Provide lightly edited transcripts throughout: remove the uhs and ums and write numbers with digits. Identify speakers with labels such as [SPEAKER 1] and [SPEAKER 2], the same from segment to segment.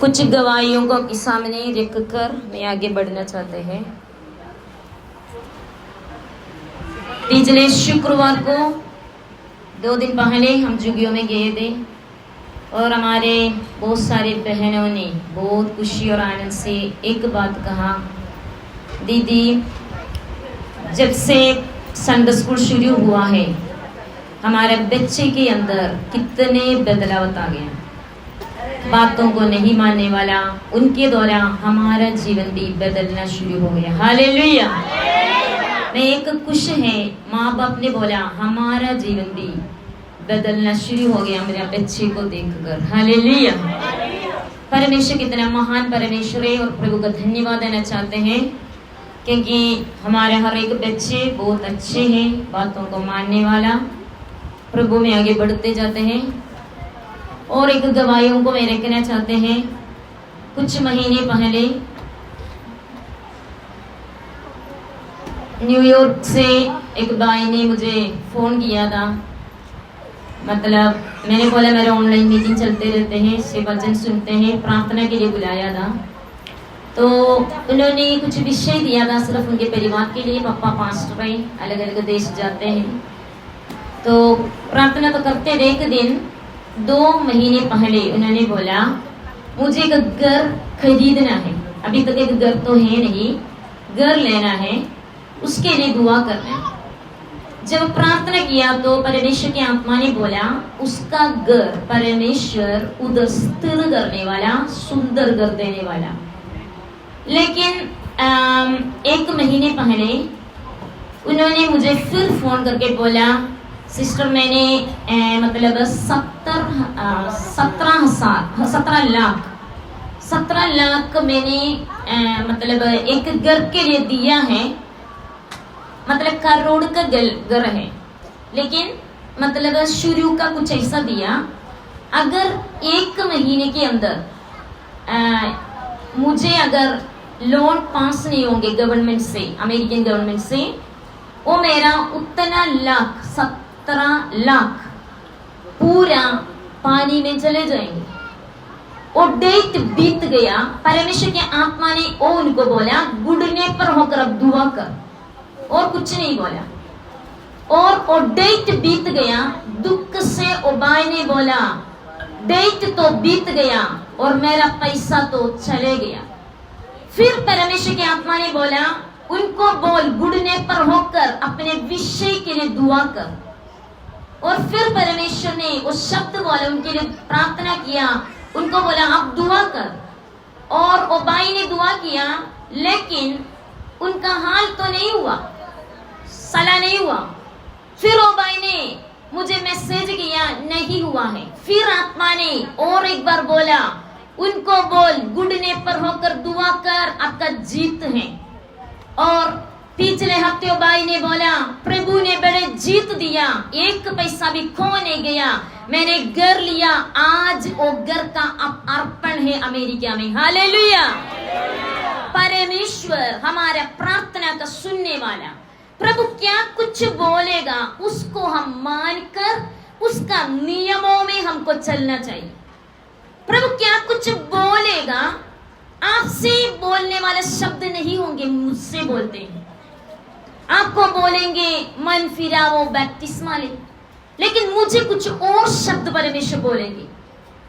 [SPEAKER 1] कुछ गवाहियों को आपके सामने रखकर मैं आगे बढ़ना चाहते हैं। पिछले शुक्रवार को 2 दिन पहले हम जुगियों में गए थे और हमारे बहुत सारे बहनों ने बहुत खुशी और आनंद से एक बात कहा, दीदी जब से संडे स्कूल शुरू हुआ है हमारे बच्चे के अंदर कितने बदलाव आ गए, बातों को नहीं मानने वाला, उनके द्वारा हमारा जीवन भी बदलना शुरू हो गया। हालेलुया। मैं एक खुश है, माँ बाप ने बोला हमारा जीवन भी बदलना शुरू हो गया मेरे बच्चे को देखकर। हालेलुया। परमेश्वर कितना महान परमेश्वर है और प्रभु का धन्यवाद देना चाहते हैं क्योंकि हमारे हर एक बच्चे बहुत अच्छे हैं, बातों को मानने वाला, प्रभु में आगे बढ़ते जाते हैं। और एक गवाहियों को मैं रखना चाहते हैं। कुछ महीने पहले न्यूयॉर्क से एक भाई ने मुझे फ़ोन किया था, मतलब मैंने बोला मेरे ऑनलाइन मीटिंग चलते रहते हैं, से वचन सुनते हैं, प्रार्थना के लिए बुलाया था। तो उन्होंने कुछ विषय दिया था सिर्फ उनके परिवार के लिए, पापा पास्टर है, अलग अलग देश जाते हैं, तो प्रार्थना तो करते थे। एक दिन 2 महीने पहले उन्होंने बोला मुझे एक घर खरीदना है, अभी तक एक घर तो है नहीं, घर लेना है, उसके लिए दुआ करना है। जब प्रार्थना किया तो परमेश्वर की आत्मा ने बोला उसका घर परमेश्वर उधर स्थिर करने वाला, सुंदर घर देने वाला। लेकिन 1 महीने पहले उन्होंने मुझे फिर फोन करके बोला सिस्टर मैंने मतलब 17 लाख मैंने मतलब एक घर के लिए दिया है, मतलब करोड़ का घर है, लेकिन मतलब शुरू का कुछ ऐसा दिया, अगर 1 महीने के अंदर मुझे अगर लोन पास नहीं होंगे गवर्नमेंट से, अमेरिकन गवर्नमेंट से, वो मेरा उतना लाख 17 लाख पूरा पानी में चले जाएंगे। और डेट बीत गया, परमेश्वर की आत्मा ने वो उनको बोला गुड़ने पर होकर अब दुआ कर, और कुछ नहीं बोला। और डेट बीत गया, दुख से ओ भाई ने बोला डेट तो बीत गया और मेरा पैसा तो चले गया। फिर परमेश्वर की आत्मा ने बोला उनको बोल गुड़ने पर होकर अपने विषय के लिए दुआ कर। और फिर परमेश्वर ने वो शब्द बोला, उनके लिए प्रार्थना किया, उनको बोला आप दुआ कर। और वो भाई ने दुआ किया, लेकिन उनका हाल तो नहीं हुआ, सला नहीं हुआ। फिर वो भाई ने मुझे मैसेज किया नहीं हुआ है। फिर आत्मा ने और एक बार बोला उनको बोल गुड़ने पर होकर दुआ कर, आपका जीत है। और पिछले हफ्ते भाई ने बोला प्रभु ने बड़े जीत दिया, 1 पैसा भी खो नहीं गया, मैंने घर लिया, आज वो घर का अर्पण है अमेरिका में। हालेलुया। परमेश्वर हमारे प्रार्थना का सुनने वाला, प्रभु क्या कुछ बोलेगा उसको हम मानकर उसका नियमों में हमको चलना चाहिए। प्रभु क्या कुछ बोलेगा, आपसे बोलने वाले शब्द नहीं होंगे, मुझसे बोलते हैं। आपको बोलेंगे मन फिराओ बपतिस्मा ले, लेकिन मुझे कुछ और शब्द परमेश्वर बोलेंगे।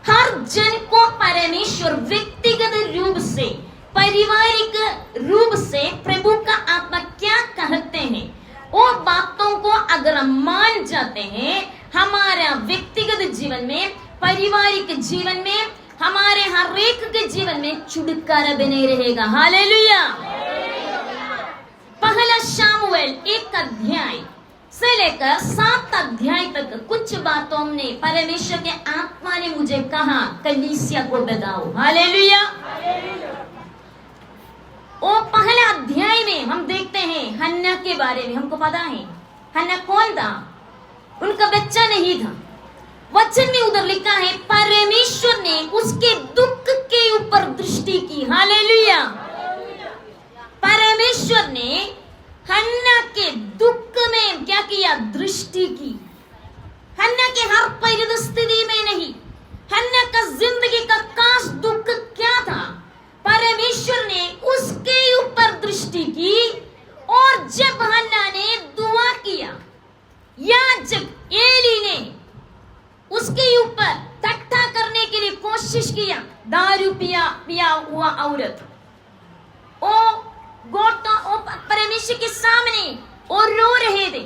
[SPEAKER 1] हर जन को परमेश्वर व्यक्तिगत रूप से, पारिवारिक रूप से प्रभु का आत्मा क्या कहते हैं, वो बातों को अगर हम मान जाते हैं, हमारा व्यक्तिगत जीवन में, पारिवारिक जीवन में, हमारे हर एक के जीवन में छुटकारा बने रहेगा। हालेलुया। पहला शामुएल 1 अध्याय से लेकर 7 अध्याय तक कुछ बातों ने परमेश्वर के आत्मा ने मुझे कहा कलीसिया को बताओ। हालेलुया। वो पहला अध्याय में हम देखते हैं हन्ना के बारे में। हमको पता है हन्ना कौन था, उनका बच्चा नहीं था। वचन में उधर लिखा है परमेश्वर ने उसके दुख के ऊपर दृष्टि की। हालेलुया। परमेश्वर ने हन्ना के दुख में क्या किया, दृष्टि की। हन्ना के हर परिस्थिति में नहीं, हन्ना का जिंदगी का खास दुख क्या था? परमेश्वर ने उसके ऊपर दृष्टि की, और जब हन्ना ने दुआ किया, याजक एली ने उसके ऊपर ठट्ठा करने के लिए कोशिश किया, दारू पिया हुआ औरत, वो परमेश्वर के सामने और रो रहे थे,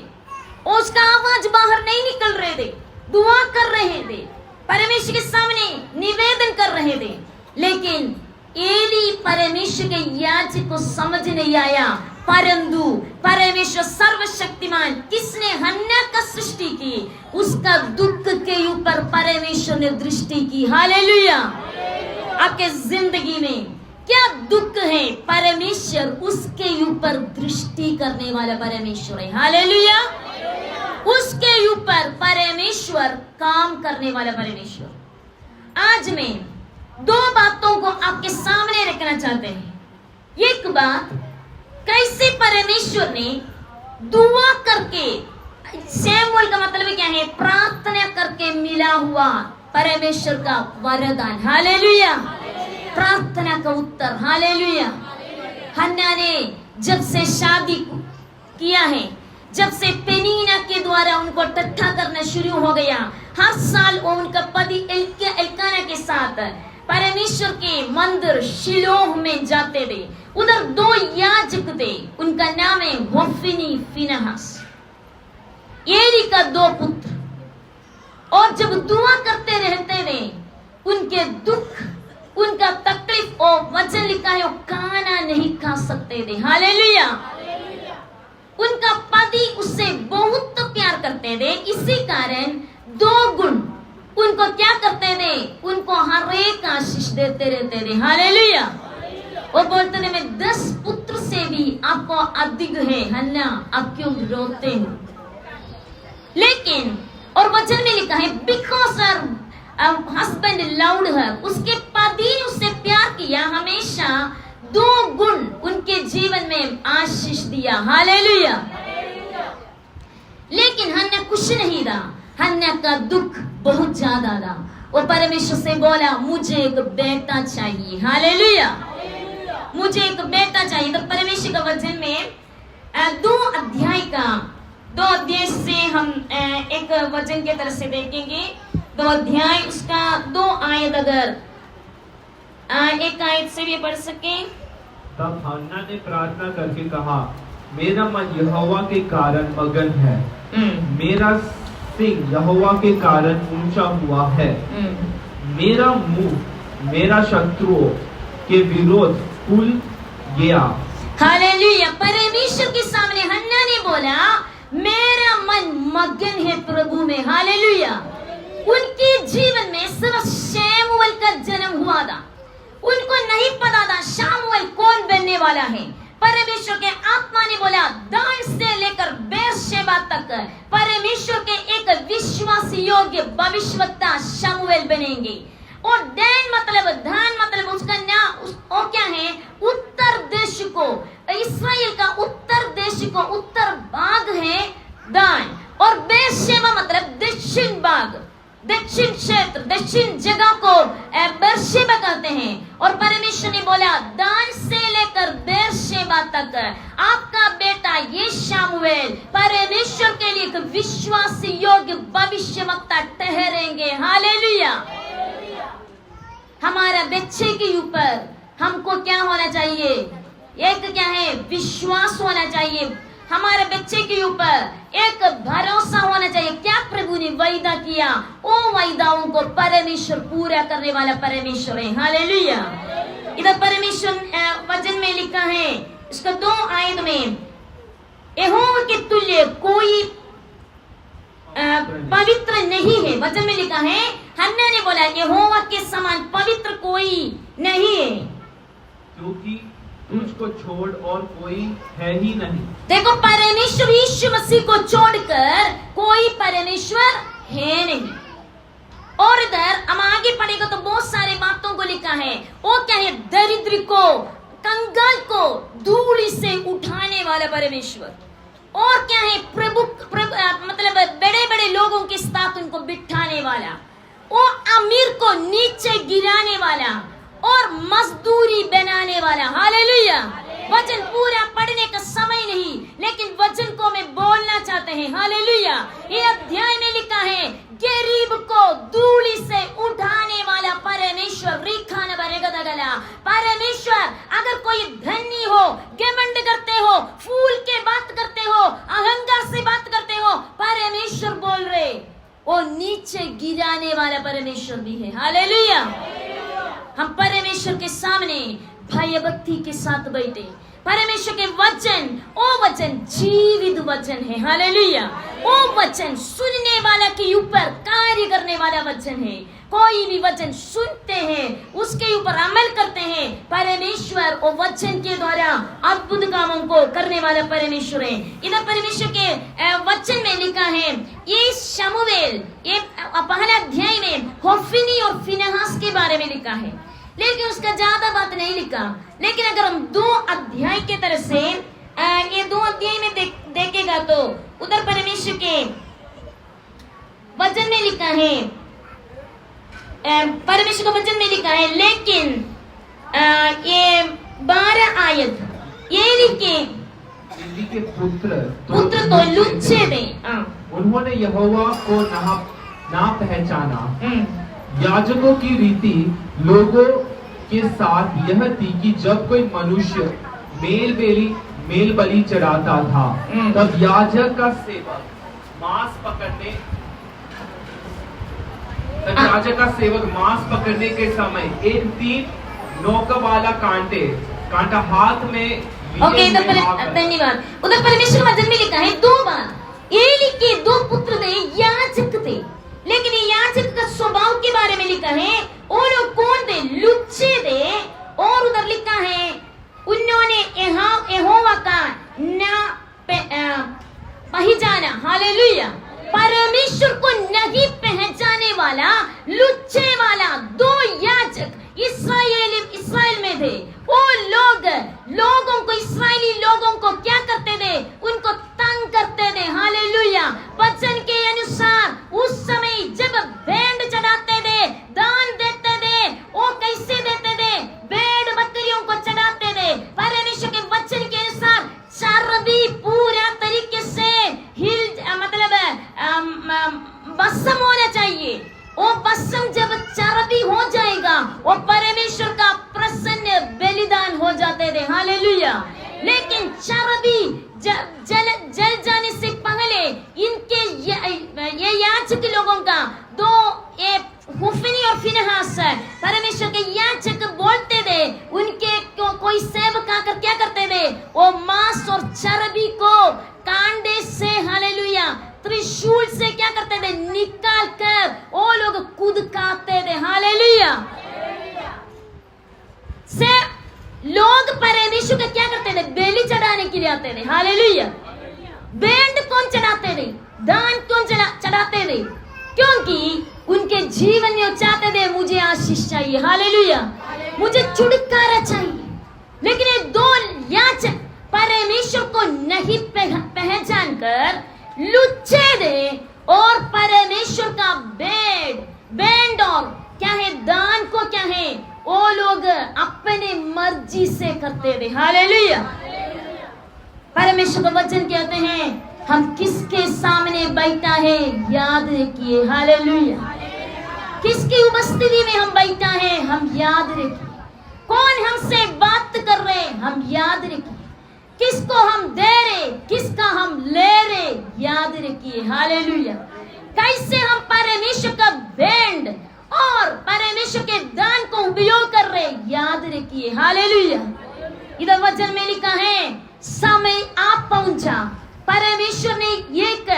[SPEAKER 1] उसका आवाज बाहर नहीं निकल रहे थे, दुआ कर रहे थे, परमेश्वर के सामने निवेदन कर रहे थे, लेकिन एली परमेश्वर के याजक को समझ नहीं आया। परंतु परमेश्वर सर्वशक्तिमान, किसने हन्ना का सृष्टि की, उसका दुख के ऊपर परमेश्वर ने दृष्टि की। हालेलुया। आपके जिंदगी में क्या दुख है, परमेश्वर उसके ऊपर दृष्टि करने वाला परमेश्वर है। हालेलुया। उसके ऊपर परमेश्वर काम करने वाला परमेश्वर। आज मैं दो बातों को आपके सामने रखना चाहते हैं। एक बात, कैसे परमेश्वर ने दुआ करके, सैमुअल का मतलब क्या है, प्रार्थना करके मिला हुआ परमेश्वर का वरदान। हालेलुया। प्रार्थना का उत्तर। हालेलुया। हन्ना ने जब से शादी किया है, जब से पेनीना के द्वारा उनको ठट्ठा करना शुरू हो गया, हर साल वो उनका पति एल्काना के साथ परमेश्वर के मंदिर शिलोह में जाते थे। उधर दो याजक थे, उनका नाम है होफनी फिनहास, एली का दो पुत्र, और जब दुआ करते रहते थे, उनके दुख, उनका तकलीफ, और वचन लिखा है वो खाना नहीं खा सकते थे। हालेलुया। उनका पति उससे बहुत प्यार करते थे, इसी कारण दो गुण उनको क्या करते थे, उनको हर एक आशीष देते रहते थे। हालेलुया। वो बोलते थे, मैं 10 पुत्र से भी आपको अधिक है, हन्ना आप क्यों रोते हो? लेकिन और वचन में लिखा है, because her husband loved her, उसके पति ने उससे प्यार किया, हमेशा 2 गुण उनके जीवन में आशीष दिया। हालेलुया। लेकिन हन्ना कुछ नहीं था, हन्ना का दुख बहुत ज्यादा था। वो परमेश्वर से बोला, मुझे एक बेटा चाहिए। हालेलुया। मुझे एक बेटा चाहिए। तो परमेश्वर का वचन में 2 अध्याय से हम एक वचन के तरह से देखेंगे। 2 अध्याय उसका 2 आयत, अगर एक आयत से भी पढ़ सके।
[SPEAKER 2] तब हन्ना ने प्रार्थना करके कहा, मेरा मन यहोवा के कारण मगन है, मेरा सिंह यहोवा के कारण ऊंचा हुआ है, मेरा मुंह मेरा शत्रुओं के विरोध खुल गया।
[SPEAKER 1] हालेलुया। परमेश्वर के सामने हन्ना ने बोला, मेरा मन मगन है प्रभु में। हालेलुया। उनके जीवन में सिर्फ शमूएल का जन्म हुआ था, उनको नहीं पता था शमूएल कौन बनने वाला है। परमेश्वर के आत्मा ने बोला, दान से लेकर बेर्शेबा तक परमेश्वर के एक विश्वास योग्य भविष्यवक्ता शमूएल बनेंगे। और दान मतलब, धान मतलब उसका नाम और क्या है, उत्तर देश को, इस्राएल का उत्तर देश को उत्तर भाग है दान, और बेर्शेबा मतलब दक्षिण भाग, दक्षिण क्षेत्र, दक्षिण जगह को बेर्शेबा कहते हैं। और परमेश्वर ने बोला, दान से लेकर बेर्शेबा तक आपका बेटा ये शमूएल परमेश्वर के लिए एक विश्वास योग्य भविष्यवक्ता ठहरेंगे। हालेलुया। हमारा बच्चे के ऊपर हमको क्या होना चाहिए, एक क्या है, विश्वास होना चाहिए। हमारे बच्चे के ऊपर एक भरोसा होना चाहिए। क्या प्रभु ने वायदा किया, वो वायदाओं को परमेश्वर पूरा करने वाला परमेश्वर है। हालेलुया। इधर परमेश्वर वचन में लिखा है, इसका 2 आयत में, यहोवा के तुल्य कोई पवित्र नहीं है। वचन में लिखा है, हन्ना ने बोला, यहोवा के समान पवित्र कोई नहीं है,
[SPEAKER 2] क्योंकि तुझको छोड़ और कोई है ही नहीं।
[SPEAKER 1] देखो, परमेश्वर यीशु मसीह को छोड़कर कोई परमेश्वर है नहीं। और इधर हम आगे पढ़ेगा तो बहुत सारे बातों को लिखा है। वो क्या है, दरिद्र को, कंगाल को धूल से उठाने वाला परमेश्वर। और क्या है, प्रभु मतलब बड़े बड़े लोगों के साथ उनको बिठाने वाला। वो अमीर को नीचे गिराने वाला और मजदूरी बनाने वाला। हालेलुया। वचन पूरा पढ़ने का समय नहीं, लेकिन वचन को मैं बोलना चाहते हैं। हालेलुया। ये अध्याय में लिखा है, गरीब को धूली से उठाने वाला परमेश्वर। रिखा न बनेगा दगला परमेश्वर। अगर कोई धनी हो, घमंड करते हो, फूल के बात करते हो, अहंकार से बात करते हो, परमेश्वर बोल रहे वो नीचे गिराने वाला परमेश्वर भी है। हालेलुया। हम परमेश्वर के सामने भयभक्ति के साथ बैठे। परमेश्वर के वचन, वो वचन जीवित वचन है। हालेलुया। वो वचन सुनने वाला के ऊपर कार्य करने वाला वचन है। कोई भी वचन सुनते हैं, उसके ऊपर अमल करते हैं, परमेश्वर वो वचन के द्वारा अद्भुत कामों को करने वाला परमेश्वर है। इधर परमेश्वर के वचन में लिखा है, ये शमूएल, ये पहले अध्याय में होफनी और फिनहास के बारे में लिखा है, लेकिन उसका ज्यादा बात नहीं लिखा। लेकिन अगर हम 2 अध्याय के तरह से ये 2 अध्याय में देखेगा तो उधर परमेश्वर के वचन में लिखा है, परमेश्वर के वचन में लिखा है, लेकिन ये 12 आयत एली के
[SPEAKER 2] पुत्र
[SPEAKER 1] तो लुच्चे थे।
[SPEAKER 2] उन्होंने यहोवा को ना पहचाना। याजकों की रीति लोगों के साथ यह थी कि जब कोई मनुष्य मेल बलि चढ़ाता था, तब याजक का सेवक मांस पकड़ने के समय इन 3 नोक वाला कांटा हाथ में।
[SPEAKER 1] ओके, धन्यवाद। उधर परमेश्वर वचन में लिखा है 2 बार एली के 2 पुत्र थे, याजक थे, लेकिन ये याजक का स्वभाव के बारे में लिखा है, वो लोग कौन थे? लुच्चे थे। और उधर लिखा है, उन्होंने यहोवा का ना पहचाना। हालेलुया। परमेश्वर को नहीं पहचाने वाला, लुच्चे वाला 2 याजक इस्राएल में थे। वो लोगों को, इस्राएली लोगों को क्या करते थे? उनको तंग करते थे। हालेलुया। वचन के अनुसार उस समय जब भेंट चढ़ाते थे, दान देते थे, वो कैसे देते थे? भेड़ बकरियों को चढ़ाते थे। परमेश्वर के वचन के अनुसार चर्बी पूरा तरीके से भस्म होना चाहिए। वो भस्म जब चर्बी हो जाएगा, वो परमेश्वर का प्रसन्न बलिदान हो जाते थे। हालेलुया। लेकिन चर्बी जल जाने से पहले इनके ये याजक लोगों का 2 होफनी और फिनहास परमेश्वर के याजक बोलते थे, उनके कोई सेवक आकर क्या करते थे? वो मांस और चर्बी को कांडे से, हालेलुया, त्रिशूल से क्या करते थे? निकाल कर वो लोग कूदकाते थे। हालेलुया। से लोग परमेश्वर का क्या करते थे? बलि चढ़ाने के लिए आते थे। हालेलुया। भेंट कौन चढ़ाते थे? दान कौन चढ़ाते थे? क्योंकि उनके जीवन में चाहते थे, मुझे आशीष चाहिए। हालेलुया। मुझे छुटकारा चाहिए। लेकिन ये 2 याजक परमेश्वर को नहीं पहचान कर लुच्चे थे और परमेश्वर का बैंड और क्या है, दान को क्या है, वो लोग अपने मर्जी से करते थे। हालेलुया। परमेश्वर का वचन कहते हैं, हम किसके सामने बैठा है याद रखिए। हालेलुया। किसकी उपस्थिति में हम बैठा है हम याद रखिए। कौन हमसे बात कर रहे हम याद रखिए। किसको हम दे रहे, किसका हम ले रहे, याद रखिए। हालेलुया। कैसे हम परमेश्वर का बैंड और परमेश्वर के दान को उपयोग कर रहे, याद रखिए। हालेलुया। इधर वचन में लिखा है, समय आप पहुंचा। परमेश्वर ने एक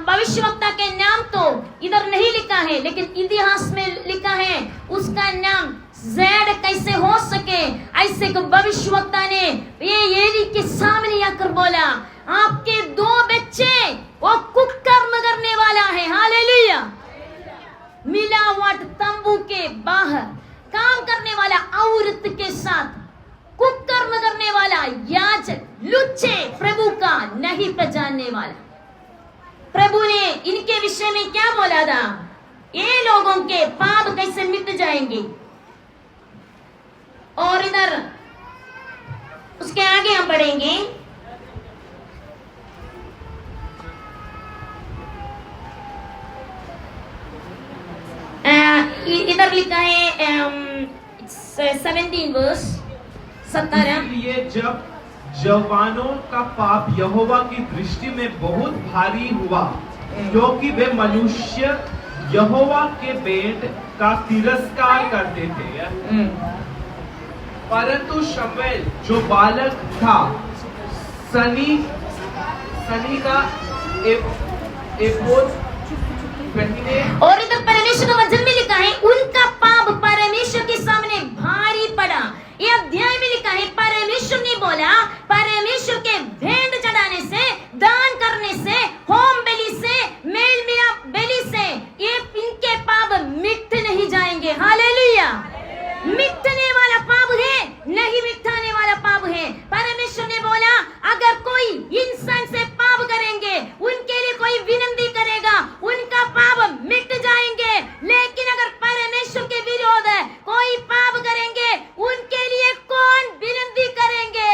[SPEAKER 1] भविष्यवक्ता के नाम तो इधर नहीं लिखा है, लेकिन इतिहास में लिखा है, उसका नाम ज़ेड कैसे हो सके। ऐसे को भविष्यवक्ता ने ये एली के सामने आकर बोला, आपके 2 बच्चे वो कुकर्म करने वाला है। हालेलुया। मिलावट तंबू के बाहर काम करने वाला औरत के साथ कुकर्म करने वाला याजक, लुच्चे, प्रभु का नहीं पहचानने वाला। प्रभु ने इनके विषय में क्या बोला था? ये लोगों के पाप कैसे मिट जाएंगे। और इधर उसके आगे हम बढ़ेंगे। इधर लिखा है 17 वर्स 17।
[SPEAKER 2] इसलिए जब जवानों का पाप यहोवा की दृष्टि में बहुत भारी हुआ, क्योंकि वे मनुष्य यहोवा के भेंट का तिरस्कार करते थे, परंतु शमूएल जो बालक था सनी का एपोद पहने।
[SPEAKER 1] और इधर परमेश्वर का वचन में लिखा है उनका पाप परमेश्वर के सामने भारी पड़ा। ये अध्याय में लिखा है परमेश्वर ने बोला परमेश्वर के भेंट चढ़ाने से, दान करने से, होम बलि से, मेल मिलाप बलि से ये इनके पाप मिट नहीं जाएंगे। हालेलुया। मिटने वाला पाप है, नहीं मिटाने वाला पाप है। परमेश्वर ने बोला अगर कोई इंसान से पाप करेंगे, उनके लिए कोई विनती करेगा, उनका पाप मिट जाएंगे। लेकिन अगर परमेश्वर के विरोध कोई पाप करेंगे, उनके लिए कौन विनती करेंगे।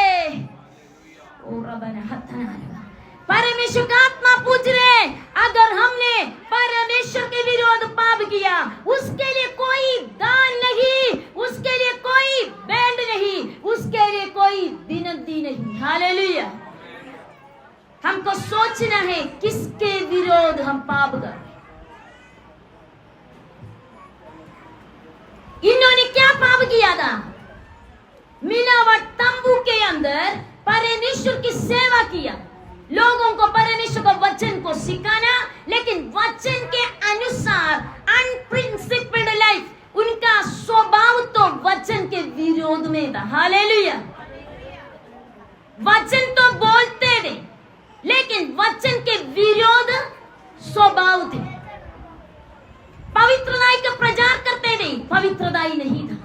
[SPEAKER 1] परमेश्वर का आत्मा पूछ रहे अगर हमने परमेश्वर के विरोध पाप किया, उसके लिए कोई दान नहीं, उसके लिए कोई बैंड नहीं, उसके लिए कोई विनती नहीं। हालेलुया। हमको सोचना है किसके विरोध हम पाप कर। इन्होंने क्या पाप किया था। मिलावट तंबू के अंदर परमेश्वर की सेवा किया, लोगों को परमेश्वर का वचन को सिखाना, लेकिन वचन के अनुसार अनप्रिंसिपल्ड लाइफ, उनका स्वभाव तो वचन के विरोध में था। हालेलुया। वचन तो बोलते थे, लेकिन वचन के विरोध स्वभाव थे। पवित्रताई का प्रचार करते थे, पवित्रताई नहीं था।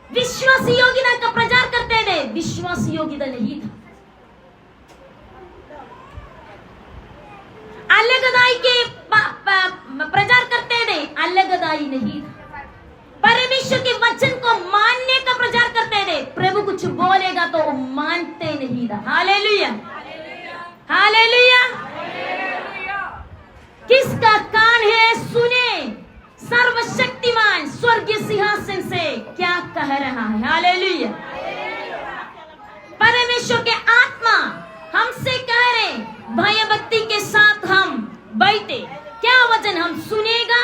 [SPEAKER 1] विश्वास योग्यता का प्रचार करते थे, विश्वास योग्यता नहीं था। अलगदाई के प्रचार करते थे, अलगदाई नहीं था। परमेश्वर के वचन को मानने का प्रचार करते थे, प्रभु कुछ बोलेगा तो मानते नहीं था। हालेलुया। हालेलुया। किसका कान है सुने, सर्वशक्तिमान स्वर्गीय सिंहासन से क्या कह रहा है। हालेलुया। परमेश्वर के आत्मा हमसे कह रहे भय भक्ति के साथ हम बैठे, क्या वचन हम सुनेगा,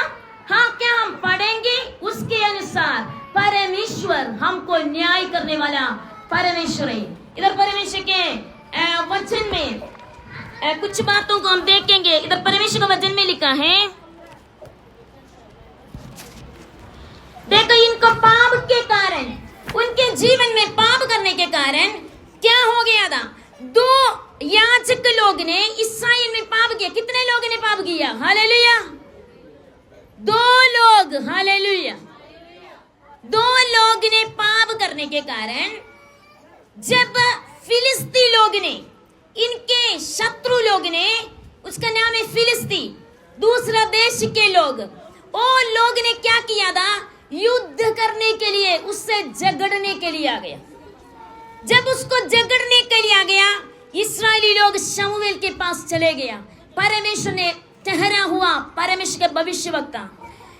[SPEAKER 1] हाँ क्या हम पढ़ेंगे, उसके अनुसार परमेश्वर हमको न्याय करने वाला परमेश्वर है। इधर परमेश्वर के वचन में कुछ बातों को हम देखेंगे। इधर परमेश्वर का वचन में लिखा है, देखो इनको पाप के कारण, उनके जीवन में पाप करने के कारण क्या हो गया था। 2 याजक लोग ने इस्राएल में पाप किया। कितने लोगों ने पाप किया। हालेलुया। 2 लोग। हालेलुया। 2 लोग ने पाप करने के कारण जब फिलिस्ती लोग ने, इनके शत्रु लोग ने, उसका नाम है फिलिस्ती, दूसरा देश के लोग, वो लोग ने क्या किया था, युद्ध करने के लिए, उससे झगड़ने के लिए आ गया। जब उसको झगड़ने के लिए आ गया, इस्राएली लोग शमूएल के पास चले गया। परमेश्वर ने ठहरा हुआ परमेश्वर के भविष्यवक्ता,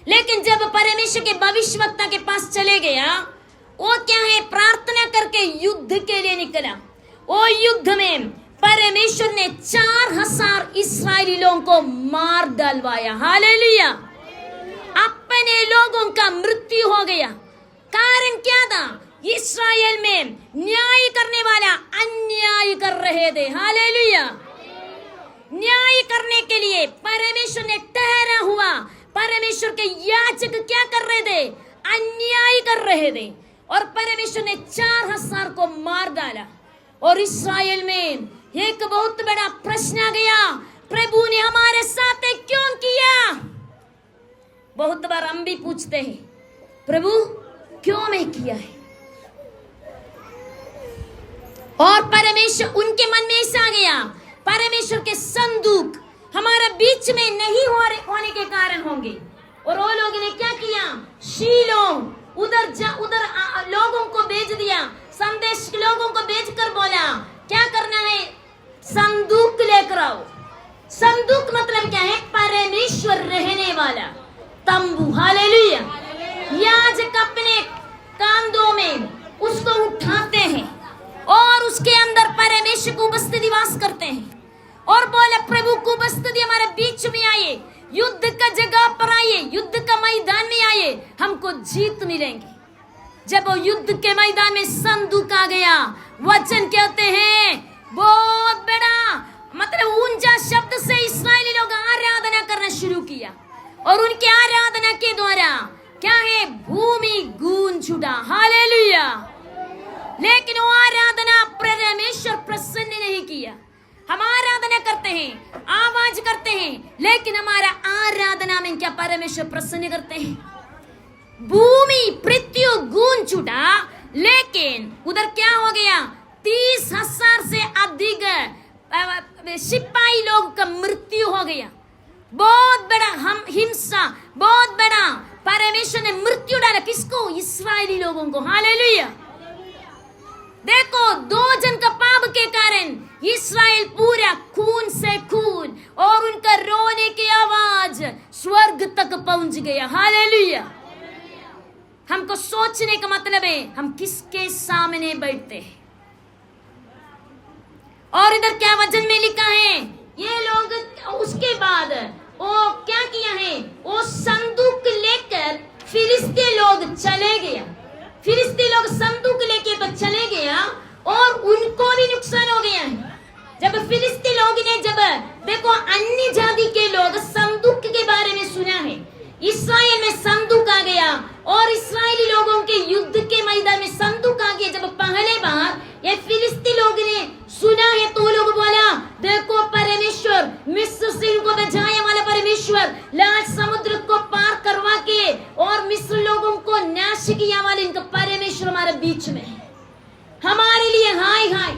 [SPEAKER 1] लेकिन जब परमेश्वर के भविष्यवक्ता के पास चले गया, वो क्या है, प्रार्थना करके युद्ध के लिए निकला। वो युद्ध में परमेश्वर ने 4000 इस्राएली लोगों को मार डालवाया। हालेलुया। अपने लोगों का मृत्यु हो गया। कारण क्या था, इस्राएल में न्याय करने वाला अन्याय कर रहे थे। हालेलुया। न्याय करने के लिए परमेश्वर ने ठहरा हुआ, परमेश्वर के याजक क्या कर रहे थे, अन्याय कर रहे थे, और परमेश्वर ने 4000 को मार डाला। और इस्राएल में एक बहुत बड़ा प्रश्न आ गया, प्रभु ने हमारे साथ क्यों किया। बहुत बार हम भी पूछते हैं, प्रभु क्यों मैं किया है। और परमेश्वर, उनके मन में ऐसा आ गया, परमेश्वर के संदूक हमारा बीच में नहीं होने के कारण होंगे। और वो लोग ने क्या किया, शीलो उधर लोगों को भेज दिया, संदेश लोगों को भेजकर बोला क्या करना है, संदूक लेकर आओ। संदूक मतलब क्या है, परमेश्वर रहने वाला तंबू। हालेलुया। याजक अपने कांधों में उसको उठाते हैं और उसके अंदर परमेश्वर को उपस्थिति वास करते हैं और बोले प्रभु को उपस्थिति हमारे बीच में आइए, युद्ध का जगह पर आइए, युद्ध का मैदान में आइए, हमको जीत मिलेंगे। जब वो युद्ध के मैदान में संदूक आ गया, वचन कहते हैं बहुत बड़ा मतलब ऊंचा शब्द से इस्राएली लोग आराधना करना शुरू किया और उनकी आराधना के द्वारा क्या है, भूमि गूंज उठा। हालेलुया। लेकिन वो आराधना परमेश्वर प्रसन्न नहीं किया। हम आराधना करते हैं, आवाज करते हैं, लेकिन हमारा आराधना में क्या परमेश्वर प्रसन्न करते हैं? भूमि पृथ्वी गूंज उठा, लेकिन उधर क्या हो गया, 30,000 से अधिक सिपाही लोग का मृत्यु हो गया। बहुत बड़ा हम हिंसा, बहुत बड़ा परमेश्वर ने मृत्यु डाला। किसको? इस्राएली लोगों को। हालेलुया। देखो 2 जन का पाप के कारण इस्राएल पूरा खून से खून और उनका रोने की आवाज स्वर्ग तक पहुंच गया। हालेलुया। हमको सोचने का मतलब है हम किसके सामने बैठते हैं। और इधर क्या वचन में लिखा है, ये लोग उसके बाद वो क्या किया है, वो संदूक लेकर फिलिस्ती लोग चले गया। फिलिस्ती लोग संदूक लेके तो चले गया और उनको भी नुकसान हो गया है। जब फिलिस्ती लोग ने देखो अन्य जाति के लोग संदूक के बारे में सुना है, इस्राएल में संदूक आ गया और इस्राएली लोगों के युद्ध के मैदान में संदूक आ गया। जब पहले बार ये फिलिस्ती लोग ने सुना है तो लोग बोला देखो परमेश्वर, मिस्र से इनको बचाने वाला परमेश्वर, लाल समुद्र को पार करवा के और मिस्र लोगों को नाश किया वाले इनका परमेश्वर हमारे बीच में है। हमारे लिए हाय हाय।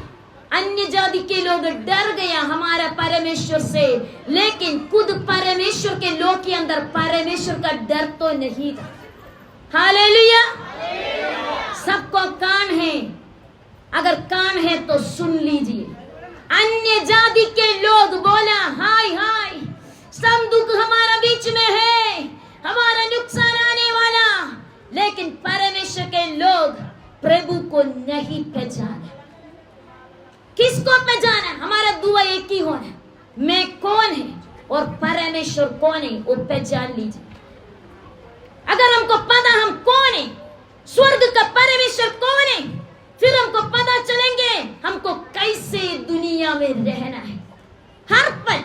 [SPEAKER 1] अन्य जाति के लोग डर गया हमारा परमेश्वर से, लेकिन खुद परमेश्वर के लोग के अंदर परमेश्वर का डर तो नहीं था। हालेलुया। सबको कान है, अगर कान है तो सुन लीजिए। अन्य जाति के लोग बोला हाय हाय, संदूक हमारा बीच में है, हमारा नुकसान आने वाला, लेकिन परमेश्वर के लोग प्रभु को नहीं पहचाना। किसको पहचाना? हमारा दुआ एक ही होना, मैं कौन है और परमेश्वर कौन है वो पहचान लीजिए। अगर हमको पता हम कौन है, स्वर्ग का परमेश्वर कौन है, फिर हमको पता चलेंगे हमको कैसे दुनिया में रहना है। हर पल,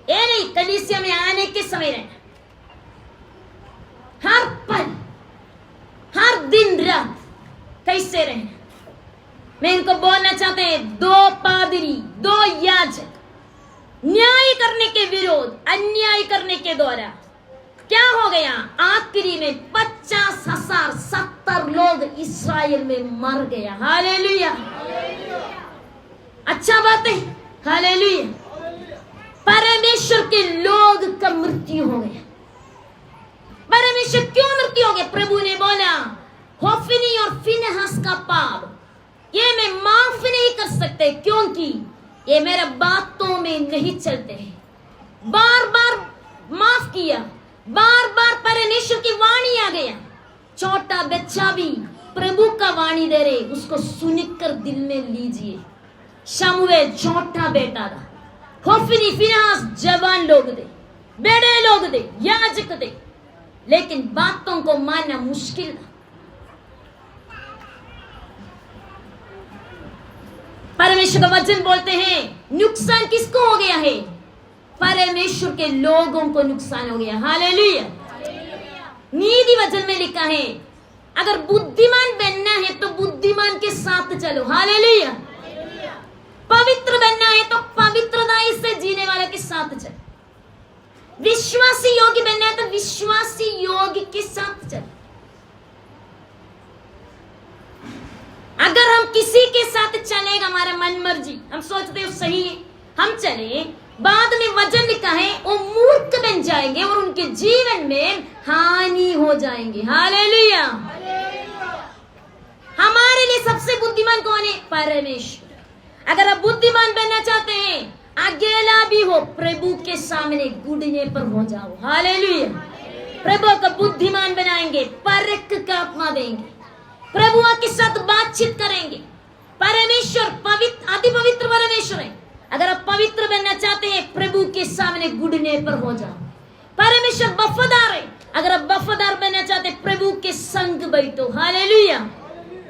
[SPEAKER 1] ये नहीं कलीसिया में आने के समय रहना, हर पल, हर दिन रात कैसे रहना। मैं इनको बोलना चाहते हैं, 2 पादरी, 2 याजक न्याय करने के विरोध अन्याय करने के द्वारा क्या हो गया, आखिरी में 50,000 70 लोग इस्राएल में मर गया। हालेलुया। अच्छा बात है। हालेलुया। परमेश्वर के लोग का मृत्यु हो गया। परमेश्वर क्यों मृत्यु हो गया? प्रभु ने बोला होफनी और फिनहास का पाप ये मैं माफ नहीं कर सकते, क्योंकि ये मेरा बातों में नहीं चलते हैं। बार बार माफ किया, बार बार परमेश्वर की वाणी आ गया। छोटा बच्चा भी प्रभु का वाणी दे रहे, उसको सुनकर दिल में लीजिए। शमूएल छोटा बेटा था, होफनी फिनहास जवान लोग थे, बड़े लोग थे, याजक थे, लेकिन बातों को मानना मुश्किल था। परमेश्वर का वचन बोलते हैं नुकसान किसको हो गया है? परमेश्वर के लोगों को नुकसान हो गया। हालेलुया। नीति वचन में लिखा है अगर बुद्धिमान बनना है तो बुद्धिमान के साथ चलो। हालेलुया। पवित्र बनना है तो पवित्रताई से जीने वाले के साथ चलो। विश्वासी योगी बनना है तो विश्वासी योगी के साथ चलो। अगर हम किसी के साथ चलेगा हमारा मन मर्जी, हम सोचते हैं सही है, हम चले, बाद में वचन लिखा है वो मूर्ख बन जाएंगे और उनके जीवन में हानि हो जाएंगे। हालेलुया। हमारे लिए सबसे बुद्धिमान कौन है? परमेश्वर। अगर आप बुद्धिमान बनना चाहते हैं, अकेला भी हो, प्रभु के सामने घुटने पर हो जाओ। हालेलुया। प्रभु को बुद्धिमान बनाएंगे, परख का आत्मा देंगे, प्रभु के साथ बातचीत करेंगे। परमेश्वर पवित्र, अति पवित्र परमेश्वर है। अगर आप पवित्र बनना चाहते हैं, प्रभु के सामने घुटने पर हो जाओ। परमेश्वर वफादार है। अगर आप वफादार बनना चाहते हैं, प्रभु के संग बैठो। हालेलुया।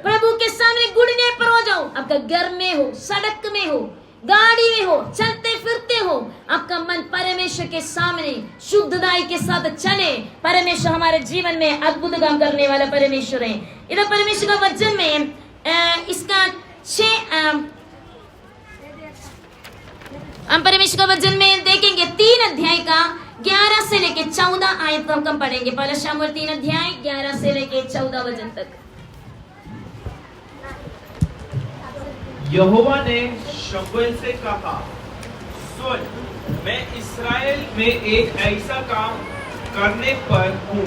[SPEAKER 1] प्रभु के सामने घुटने पर हो जाओ। आपका घर में हो, सड़क में हो, गाड़ी में हो, चलते फिरते हो, आपका मन परमेश्वर के सामने शुद्धताई के साथ चले। परमेश्वर हमारे जीवन में अद्भुत काम करने वाला परमेश्वर है। इधर परमेश्वर का वचन में इसका हम परमेश्वर का वचन में देखेंगे 3 अध्याय का 11 से लेके 14 आयत हम पढ़ेंगे। पहला शमूएल 3 अध्याय 11 से लेके 14 वचन तक।
[SPEAKER 2] यहोवा ने शमूएल से कहा, सुन, मैं इस्राएल में एक ऐसा काम करने पर हूँ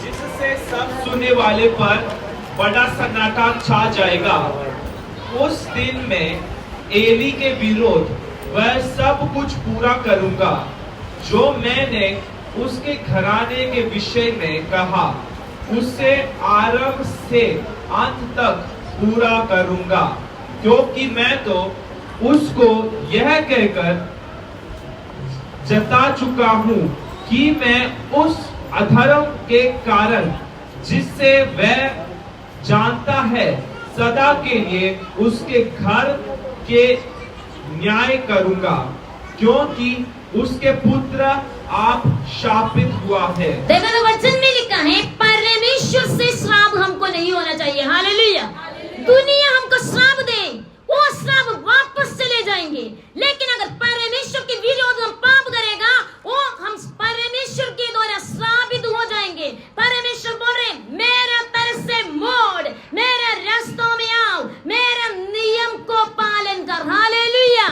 [SPEAKER 2] जिससे सब सुनने वाले पर बड़ा सन्नाटा छा जाएगा। उस दिन में एली के विरोध वह सब कुछ पूरा करूंगा जो मैंने उसके घराने के विषय में कहा, उससे आरंभ से अंत तक पूरा करूंगा, क्योंकि मैं तो उसको यह कहकर जता चुका हूं कि मैं उस अधर्म के कारण जिससे वह जानता है सदा के लिए उसके घर के न्याय करूंगा, क्योंकि उसके पुत्र आप शापित हुआ है।
[SPEAKER 1] देखो तो वचन में लिखा है, परमेश्वर से श्राप हमको नहीं होना चाहिए। हालेलुया। दुनिया हमको श्राप दे, वो श्राप वापस चले जाएंगे, लेकिन अगर परमेश्वर के विरोध हम पाप करेगा, वो हम परमेश्वर के द्वारा श्रापित हो जाएंगे। परमेश्वर बोल रहे, मेरा तरफ से मोड़, मेरे रास्तों में आओ, मेरा नियम को पालन कर। हालेलुया।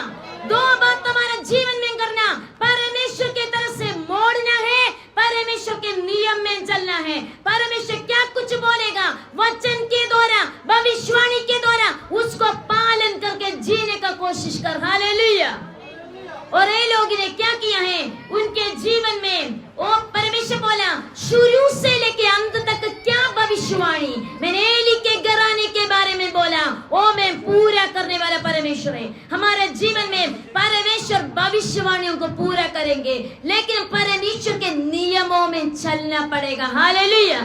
[SPEAKER 1] 2 बात तुम्हारे जीवन में करना, परमेश्वर के तरफ से मोड़ना है, परमेश्वर के नियम में चलना है। परमेश्वर क्या कुछ बोलेगा, वचन के द्वारा, भविष्यवाणी के द्वारा उसको पालन करके जीने का कोशिश कर। हालेलुया। और ये लोग ने क्या किया है उनके जीवन में, वो परमेश्वर बोला शुरू से लेके अंत तक क्या भविष्यवाणी मैंने एली के घराने के बारे में बोला, वो मैं पूरा करने वाला परमेश्वर है। हमारे जीवन में परमेश्वर भविष्यवाणियों को पूरा करेंगे, लेकिन परमेश्वर के नियमों में चलना पड़ेगा। हालेलुया।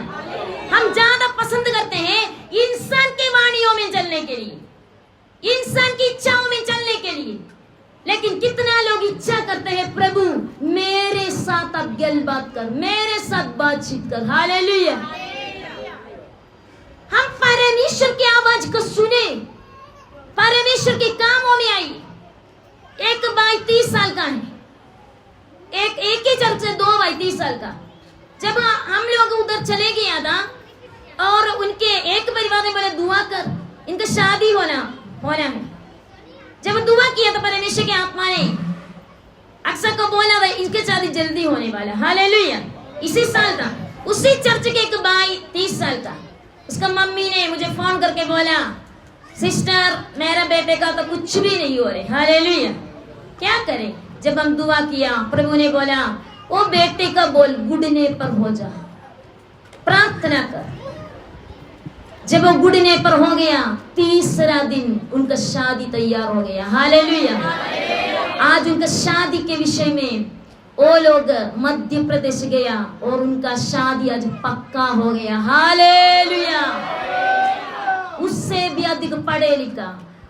[SPEAKER 1] हम ज्यादा पसंद करते हैं इंसान के वाणियों में चलने के लिए, इंसान की इच्छाओं में चलने के लिए, लेकिन कितना लोग इच्छा करते हैं, प्रभु मेरे साथ अब गलबात कर, मेरे साथ बातचीत कर। हालेलुया। हम परमेश्वर की आवाज को सुने, परमेश्वर के कामों में आई। एक भाई 30 साल का है, एक ही चर्च से 2 भाई 30 साल का। जब हम लोग उधर चले गया था और उनके एक परिवार ने बोले दुआ कर, इनका शादी होना है। जब दुआ किया तो परमेश्वर के आत्मा ने अक्सर को बोला भाई इनके शादी जल्दी होने वाला। हालेलुया। इसी साल था। उसी चर्च के एक भाई 30 साल का, उसका मम्मी ने मुझे फोन करके बोला, सिस्टर मेरा बेटे का तो कुछ भी नहीं हो रहा। हालेलुया। क्या करें? जब हम दुआ किया, प्रभु ने बोला वो बेटे का बोल घुटने पर हो जा, प्रार्थना कर। जब वो घुटने पर हो गया, तीसरा दिन उनका शादी तैयार हो गया। हालेलुया। आज उनका शादी के विषय में वो लोग मध्य प्रदेश गया और उनका शादी आज पक्का हो गया। हालेलुया। उससे भी अधिक पढ़े लिखा,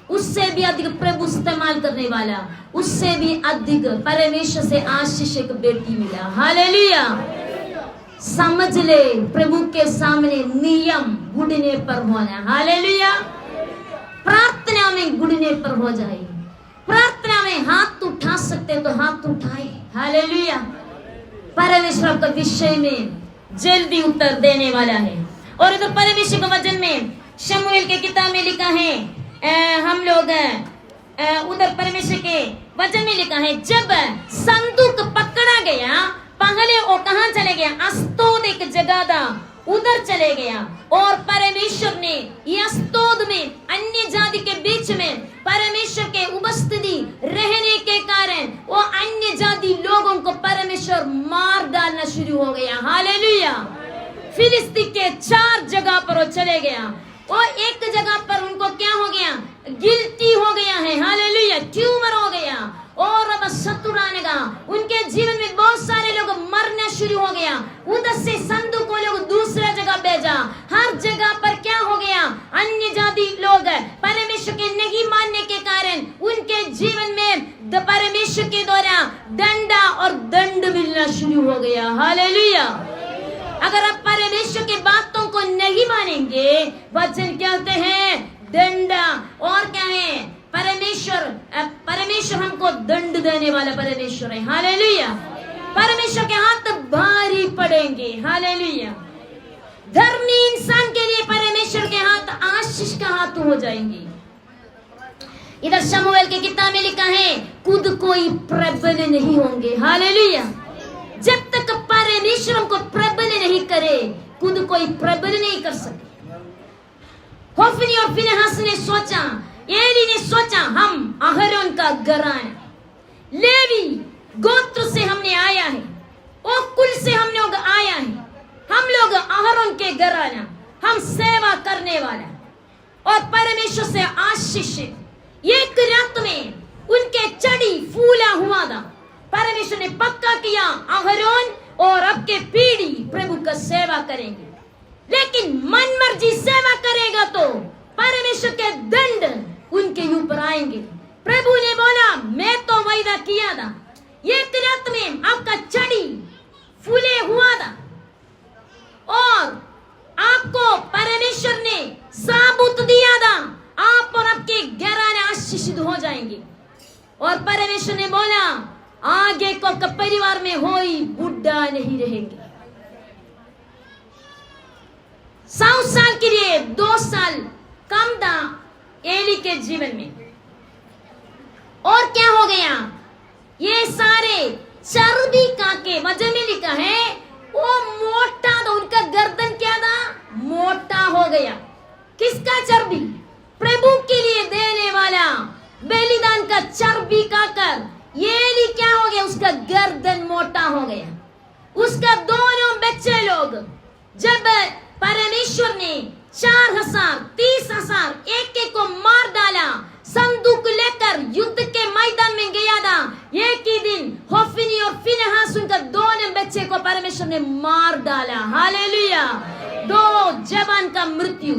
[SPEAKER 1] उससे भी अधिक प्रभु इस्तेमाल करने वाला, उससे भी अधिक परमेश्वर से आशीष एक बेटी मिला। हालेलुया। समझ ले, प्रभु के सामने नियम घुटने पर होना। हालेलुया। प्रार्थना में घुटने पर हो जाए, प्रार्थना में हाथ उठा सकते तो हाथ उठाए। हालेलुया। परमेश्वर के विषय में जल्दी उत्तर देने वाला है। और इधर परमेश्वर के वचन में शमूएल के किताब में लिखा है, हम लोग उधर परमेश्वर के वचन में लिखा है, जब संदूक पकड़ा गया, पहले वो कहां चले गया? अस्तोद अस्तोद एक जगह था, उधर चले गया और परमेश्वर ने ये अस्तोद में अन्य जाति के बीच में परमेश्वर के उपस्थिति रहने के कारण वो अन्य जाति लोगों को परमेश्वर मार डालना शुरू हो गया। हालेलुया। फिलिस्ती के 4 जगह पर वो चले गया और एक जगह पर उनको क्या हो गया, गिल्टी हो गया है। हालेलुया। ट्यूमर हो गया और अब शत्रु आने का, उनके जीवन में बहुत सारे लोग मरना शुरू हो गया। उधर से संदूक को लोग दूसरा जगह भेजा। हर जगह पर क्या हो गया, अन्य जाति लोग परमेश्वर के नहीं मानने के कारण उनके जीवन में परमेश्वर के द्वारा दंडा और दंड मिलना शुरू हो गया। हालेलुया। अगर आप परमेश्वर की बातों को नहीं मानेंगे, वचन कहते हैं दंडा, और क्या है, परमेश्वर हमको दंड देने वाला परमेश्वर है। हालेलुया। परमेश्वर के हाथ भारी पड़ेंगे। हालेलुया। धर्मी इंसान के लिए परमेश्वर के हाथ आशीष का हाथ हो जाएंगे। इधर शमूएल की किताब में लिखा है, खुद कोई प्रबल नहीं होंगे। हालेलुया। जब तक परमेश्वर हमको प्रबल नहीं करे, खुद कोई प्रबल नहीं कर सके। होफनी और फिनेहास ने सोचा, एली ने सोचा, हम अहरोन का घराना, लेवी गोत्र से हमने आया है, ओ कुल से हम लोग आया है, हम लोग अहरोन के घराना, हम सेवा करने वाला और परमेश्वर से आशीषित। एक रात में उनके चढ़ी फूला हुआ था। परमेश्वर ने पक्का किया, अहरोन और आपके पीढ़ी प्रभु का सेवा करेंगे, लेकिन मन मर्जी सेवा करेगा तो परमेश्वर के दंड उनके ऊपर आएंगे। प्रभु ने बोला, मैं तो वायदा किया था, एक रात में आपका चढ़ी फूले हुआ था और आपको परमेश्वर ने साबुत दिया था, आप और आपके घराने आशीषित हो जाएंगे। और परमेश्वर ने बोला, आगे को परिवार में कोई बुढ़ा नहीं रहेंगे। 100 साल के लिए 2 साल कम था एली के जीवन में, और क्या हो गया, ये सारे चर्बी का के वजन में लिखा है वो मोटा था, उनका गर्दन क्या था, मोटा हो गया। किसका चर्बी, प्रभु के लिए देने वाला बलिदान का चर्बी का कर एली क्या हो गया, उसका गर्दन मोटा हो गया। उसका दोनों बच्चे लोग, जब परमेश्वर ने 4,000 30,000 एक को मार डाला, संदूक लेकर युद्ध के मैदान में गया था, एक ही दिन होफनी और फिनेहास उनका दोनों बच्चे को परमेश्वर ने मार डाला। हालेलुया। 2 जवान का मृत्यु।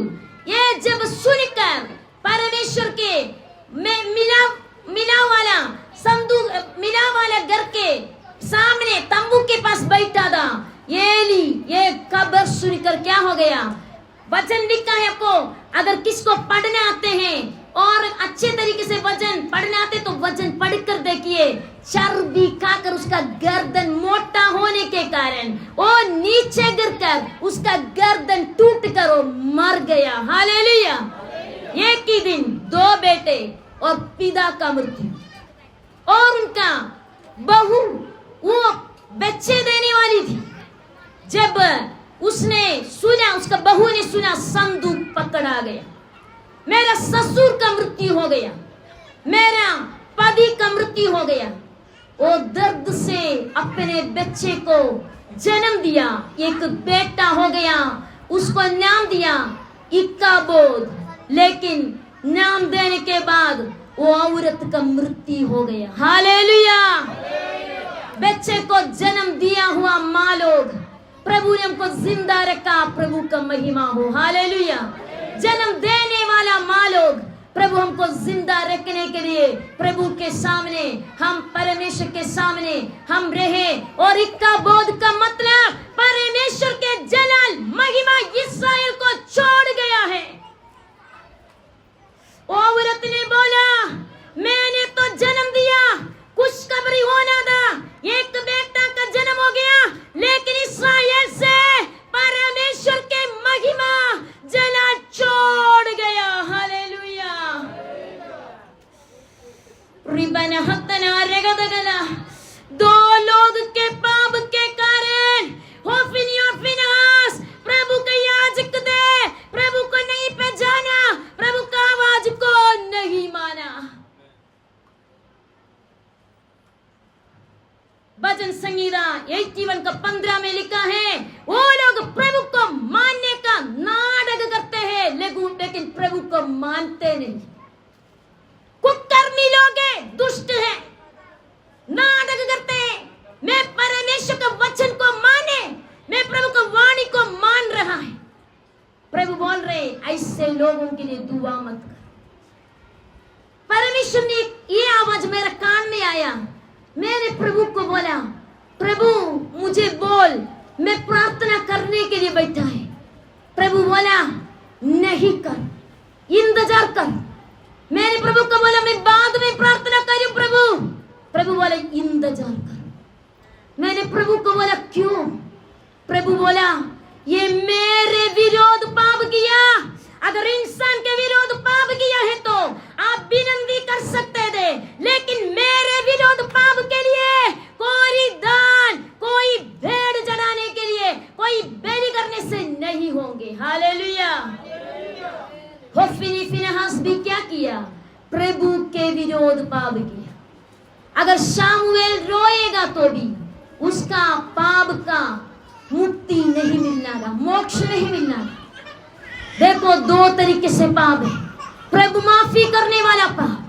[SPEAKER 1] ये जब सुनकर परमेश्वर के मिला वाला संदूक, मिला वाला घर के सामने तंबू के पास बैठा था एली, ये खबर सुनकर क्या हो गया, वचन लिखा है आपको, अगर किसको पढ़ना आते हैं और अच्छे तरीके से वचन पढ़ना आते तो वचन पढ़कर देखिए, चर्बी खाकर उसका गर्दन मोटा होने के कारण वो नीचे गिरकर उसका गर्दन टूटकर वो मर गया। हालेलुया। एक ही दिन 2 बेटे और पिता का मृत्यु, और उनका बहू वो बच्चे देने वाली थी। जब उसने सुना, उसका बहू ने सुना संदूक पकड़ा गया, मेरा ससुर का मृत्यु हो गया, मेरा पति का मृत्यु हो गया, वो दर्द से अपने बच्चे को जन्म दिया, एक बेटा हो गया, उसको नाम दिया इक्काबोद। लेकिन नाम देने के बाद वो औरत का मृत्यु हो गया। हालेलुया। बच्चे को जन्म दिया हुआ माँ लोग, प्रभु ने हमको जिंदा रखा, प्रभु का महिमा हो। हालेलुया। जन्म देने वाला माँ लोग, प्रभु हमको जिंदा रखने के लिए प्रभु के सामने, हम परमेश्वर के सामने हम रहे। और इक्काबोद का मतलब परमेश्वर के जलाल महिमा इस्राएल को छोड़ गया है। औरत ने बोला, मैंने तो जन्म दिया, खुशखबरी होना था, एक बेटा का जन्म हो गया, लेकिन इस्राएल से परमेश्वर के महिमा जला छोड़ गया। हालेलुया। रिबन हत्तना रेगदगला, 2 लोग के पाप के कारण होफनी और फिनेहास संगीता 81 का 15 में लिखा है, वो लोग प्रभु को मानने का नाटक करते हैं लेकिन प्रभु को मानते नहीं। कुकर्मी लोग हैं, दुष्ट हैं, नाटक करते हैं। मैं परमेश्वर का वचन को माने, मैं प्रभु की वाणी को मान रहा है। प्रभु बोल रहे ऐसे लोगों के लिए दुआ मत कर। परमेश्वर ने ये आवाज मेरे कान में आया, मैंने प्रभु को बोला, प्रभु मुझे बोल, मैं प्रार्थना करने के लिए बैठा है। प्रभु बोला नहीं कर, इंतजार कर। मैंने प्रभु को बोला मैं बाद में प्रार्थना करूं प्रभु। प्रभु बोला इंतजार कर। मैंने प्रभु को बोला क्यों? प्रभु बोला ये मेरे विरोध पाप किया। अगर इंसान के विरोध पाप किया है तो आप विनती कर सकते थे, लेकिन मेरे विरोध पाप के लिए कोई दान, कोई भेड़ जलाने के लिए, कोई बलि करने से नहीं होंगे। हालेलुया। होफनी फिनहास भी क्या किया? प्रभु के विरोध पाप किया। अगर शामुएल रोएगा तो भी उसका पाप का मुक्ति नहीं मिलना था, मोक्ष नहीं मिलना था। देखो दो तरीके से पाप है, प्रभु माफी करने वाला पाप,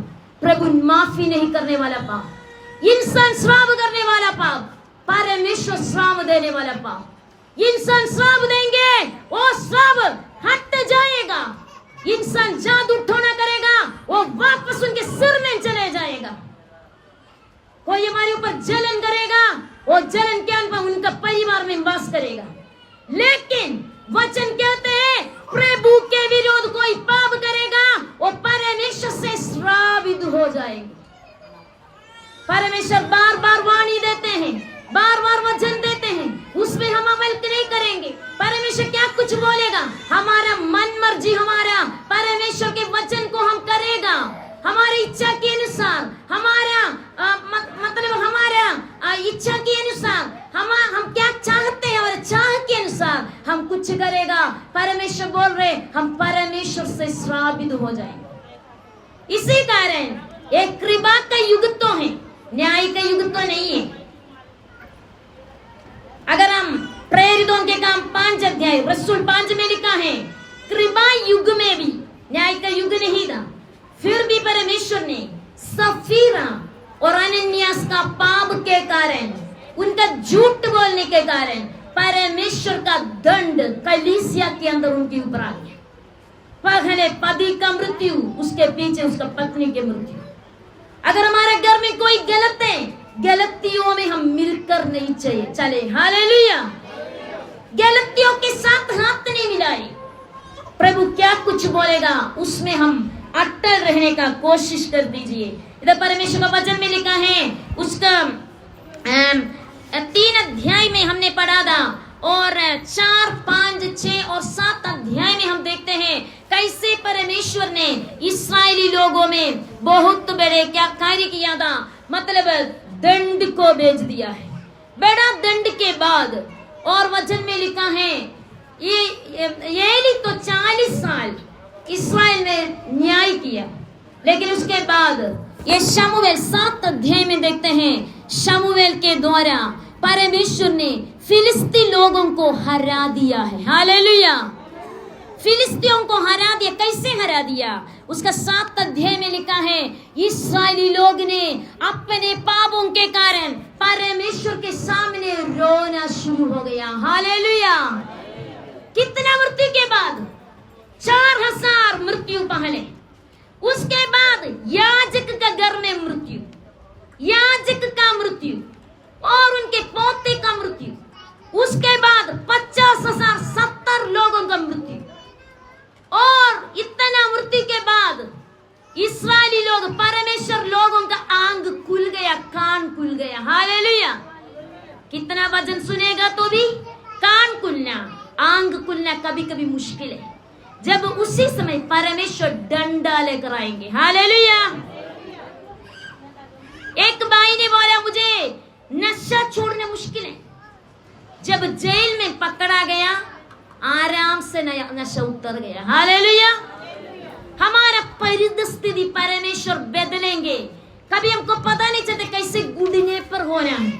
[SPEAKER 1] प्रभु माफी नहीं करने वाला पाप, इंसान श्राप करने वाला पाप, परमेश्वर श्राप देने वाला पाप। इंसान श्राप देंगे वो श्राप हट जाएगा। इंसान जादू टोना करेगा वो वापस उनके सिर में चले जाएगा। कोई हमारे ऊपर जलन करेगा, वो जलन के अनुभव उनका परिवार में वास करेगा। लेकिन वचन कहते हैं प्रभु के विरोध कोई पाप करेगा वो परमेश्वर से श्रापित हो जाएगा। परमेश्वर बार बार वाणी देते हैं, बार बार वचन देते हैं, उसमें हम अमल नहीं करेंगे। परमेश्वर क्या कुछ बोलेगा, हमारा मन मर्जी, हमारा परमेश्वर के वचन को हम करेगा, हमारी इच्छा के अनुसार, हमारा मतलब हमारा इच्छा के अनुसार हम क्या चाहते हैं और चाह के अनुसार हम कुछ करेगा। परमेश्वर बोल रहे हम परमेश्वर से श्रापित हो जाएंगे। इसी कारण एक कृपा का युग तो है, न्याय का युग तो नहीं है। अगर हम प्रेरितों के काम 5 अध्याय रसूल 5 में लिखा है, कृपा युग में भी न्याय का युग नहीं था, फिर भी परमेश्वर ने सफीरा और अनन्यास का पाप के कारण, उनका झूठ बोलने के कारण परमेश्वर का दंड कलीसिया के अंदर उनके ऊपर आ गया। पहले पति का मृत्यु, उसके पीछे उसका पत्नी की मृत्यु। अगर हमारे घर में कोई गलत है, गलतियों में हम मिलकर नहीं चाहिए चले। हालेलुया। गलतियों के साथ हाथ नहीं मिलाए। प्रभु क्या कुछ बोलेगा उसमें हम अटल रहने का कोशिश कर दीजिए। इधर परमेश्वर का वचन में लिखा है, उसका 3 अध्याय में हमने पढ़ा था, और 4, 5, 6 और 7 अध्याय में हम देखते हैं कैसे परमेश्वर ने इस्राएली लोगों में बहुत बड़े क्या कार्य किया था। मतलब दंड को भेज दिया है, बड़ा दंड के बाद। और वचन में लिखा है ये तो 40 साल इस्राएल में न्याय किया, लेकिन उसके बाद ये शमूएल 7 अध्याय में देखते हैं, शमूएल के द्वारा परमेश्वर ने फिलिस्ती लोगों को हरा दिया है। हालेलुया। फिलिस्तियों को हरा दिया। कैसे हरा दिया? उसका 7 अध्याय में लिखा है, इस्राएली लोग ने अपने पापों के कारण परमेश्वर के सामने रोना शुरू हो गया। हालेलुया। कितना मृत्यु के बाद? 4000 मृत्यु पहले, उसके बाद याजक का घर में मृत्यु, याजक का मृत्यु और उनके पोते का मृत्यु, उसके बाद 50,000 70 लोगों का मृत्यु। और इतना मृत्यु के बाद इस्राएली लोग, परमेश्वर लोगों का आंग खुल गया, कान खुल गया। हालेलुया। कितना वचन सुनेगा तो भी कान खुलना, आंग खुलना कभी कभी मुश्किल है, जब उसी समय परमेश्वर डंडा लेकर आएंगे। हालेलुया। एक भाई ने बोला मुझे नशा छोड़ना मुश्किल है। जब जेल में पकड़ा गया, आराम से नशा उतर गया। हालेलुया। हमारा परिस्थिति परमेश्वर बदलेंगे। कभी हमको पता नहीं चलता कैसे गुड़ने पर होना है।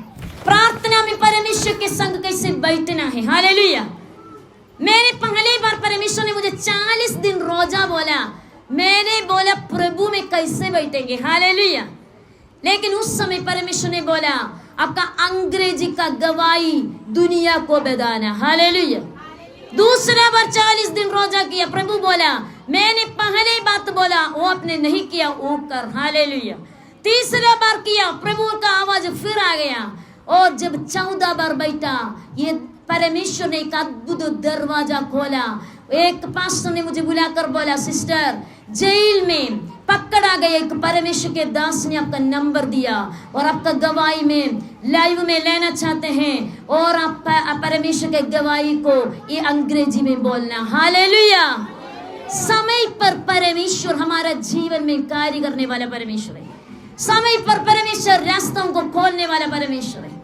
[SPEAKER 1] प्रार्थना परमेश्वर के संग कैसे बैठना है। हालेलुया। मैंने पहली बार परमेश्वर ने मुझे 40 दिन रोजा बोला, मैंने बोला प्रभु में कैसे बैठेंगे। हालेलुया। लेकिन उस समय परमेश्वर ने बोला आपका अंग्रेजी का गवाही दुनिया को बताना। हालेलुया। दूसरा बार 40 दिन रोजा किया, प्रभु बोला मैंने पहले बात बोला वो आपने नहीं किया, वो कर। हालेलुया। तीसरा बार किया, प्रभु का आवाज फिर आ गया। और जब 14 बार बैठा, ये परमेश्वर ने एक अद्भुत दरवाजा खोला। एक पास्टर ने मुझे बुलाकर बोला, सिस्टर जेल में पकड़ा गया एक परमेश्वर के दास ने आपका नंबर दिया और आपका गवाही में लाइव में लेना चाहते हैं, और आप परमेश्वर के गवाही को ये अंग्रेजी में बोलना। हालेलुया। समय पर परमेश्वर हमारा जीवन में कार्य करने वाला परमेश्वर है। समय पर परमेश्वर रास्तों को खोलने वाला परमेश्वर है।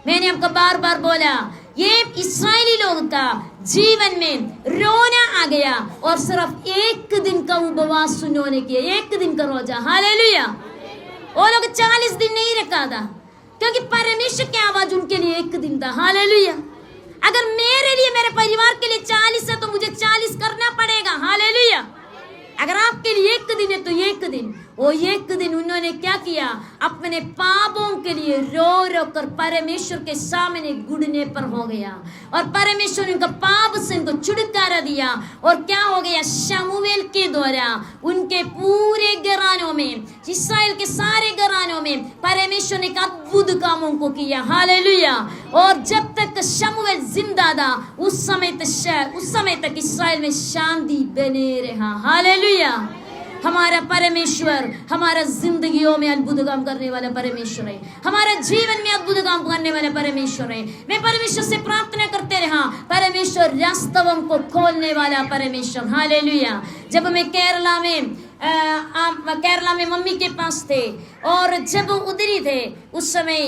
[SPEAKER 1] मैंने आपको बार बार बोला, ये इस्राएली लोगों का जीवन में रोना आ गया और सिर्फ एक दिन का उपवास उन्होंने किया, एक दिन का रोजा। हालेलुया। वो लोग 40 दिन नहीं रखा था, क्योंकि परमेश्वर की आवाज उनके लिए एक दिन था। हालेलुया। अगर मेरे लिए, मेरे परिवार के लिए 40 है तो मुझे 40 करना पड़ेगा। हालेलुया। अगर आपके लिए एक दिन है तो एक दिन, वो एक दिन उन्होंने क्या किया, अपने पापों के लिए रो रो कर परमेश्वर के सामने गुड़ने पर हो गया, और परमेश्वर ने उनका पाप से उनको छुटकारा दिया। और क्या हो गया, शमूएल के द्वारा उनके पूरे घरानों में, इस्राएल के सारे घरानों में परमेश्वर ने एक अद्भुत कामों को किया। हालेलुया। और जब तक शमूएल जिंदा था उस समय तक इस्राएल में शांति बने रहा। हालेलुया। हमारा परमेश्वर हमारा जिंदगियों में अद्भुत काम करने वाला परमेश्वर है, हमारा जीवन में अद्भुत काम करने वाला परमेश्वर है। मैं परमेश्वर से प्रार्थना करते रहा, परमेश्वर रास्तों को खोलने वाला परमेश्वर। हालेलुया। जब मैं केरला में मम्मी के पास थे और जब उधरी थे, उस समय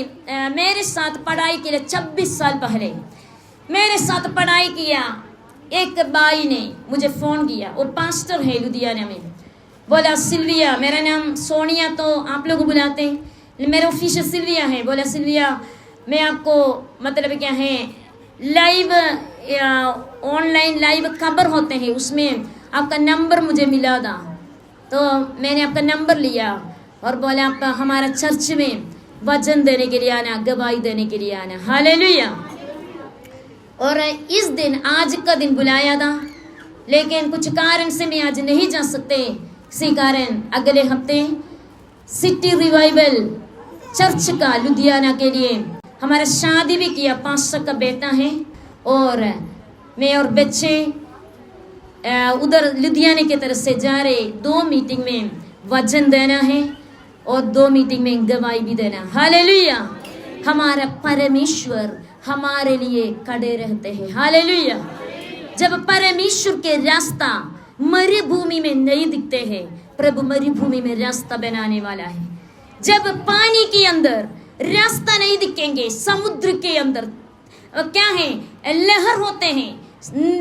[SPEAKER 1] मेरे साथ पढ़ाई के लिए 26 साल पहले मेरे साथ पढ़ाई किया एक भाई ने मुझे फोन किया, वो पास्टर है लुधियाना में। बोला सिल्विया, मेरा नाम सोनिया तो आप लोग बुलाते हैं, मेरा ऑफिशियल सिल्विया है। बोला सिल्विया, मैं आपको मतलब क्या है लाइव ऑनलाइन लाइव खबर होते हैं, उसमें आपका नंबर मुझे मिला था, तो मैंने आपका नंबर लिया और बोला आप हमारा चर्च में वचन देने के लिए आना, गवाही देने के लिए आना। हालेलुया। और इस दिन, आज का दिन बुलाया था, लेकिन कुछ कारण से मैं आज नहीं जा सकते। इसी कारण अगले हफ्ते सिटी रिवाइवल चर्च का लुधियाना के लिए हमारा शादी भी किया, 5 का बेटा है, और मैं और बच्चे उधर लुधियाना की तरफ से जा रहे। 2 मीटिंग में वचन देना है और 2 मीटिंग में गवाही भी देना। हालेलुया। हमारा परमेश्वर हमारे लिए खड़े रहते हैं। हालेलुया। जब परमेश्वर के रास्ता मरुभूमि में नहीं दिखते हैं, प्रभु मरुभूमि में रास्ता बनाने वाला है। जब पानी के अंदर रास्ता नहीं दिखेंगे, समुद्र के अंदर क्या है लहर होते हैं,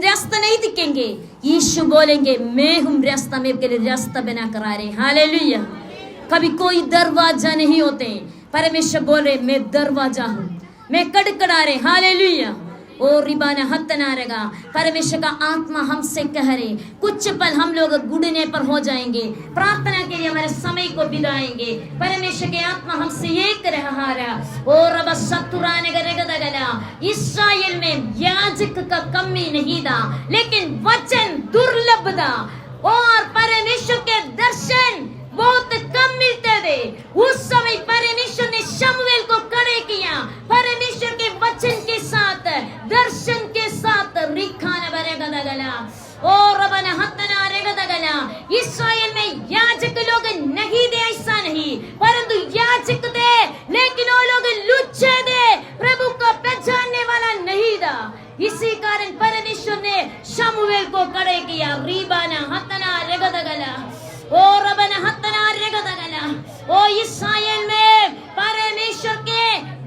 [SPEAKER 1] रास्ता नहीं दिखेंगे, यीशु बोलेंगे मैं हूँ रास्ता, मेरे के लिए रास्ता बना कर आ रहे। हालेलुया। कभी कोई दरवाजा नहीं होते, परमेश्वर बोल रहे मैं दरवाजा हूँ, मैं कड़कड़ा रहे। हालेलुया। और रिबाना हत्ता ना रहेगा। परमेश्वर का आत्मा हमसे कह रहे, कुछ पल हम लोग गुड़ने पर हो जाएंगे, प्रार्थना के लिए हमारे समय को बिताएंगे। परमेश्वर के आत्मा हमसे एक रहा और अब सतुराने गला। इस्राएल में याजक का कमी नहीं था, लेकिन वचन दुर्लभ था और परमेश्वर के दर्शन बहुत कम मिलते थे। उस समय परमेश्वर ने शमूएल को खड़े किया, परमेश्वर के वचन के साथ, दर्शन के साथ। रिखाना बरेगा दगला और रबना हत्तना रेगा दगला। इस्राएल में याजक लोग नहीं थे, ऐसा नहीं, परंतु याजक थे, लेकिन वो लोग लुच्चे थे, प्रभु को पहचानने वाला नहीं था। इसी कारण परमेश्वर ने शमूएल को खड़े किया। रिबाना हत्तना रेगा दगला और रबना हत्तना रेगा दगला। ओ इस्राएल में परमेश्वर के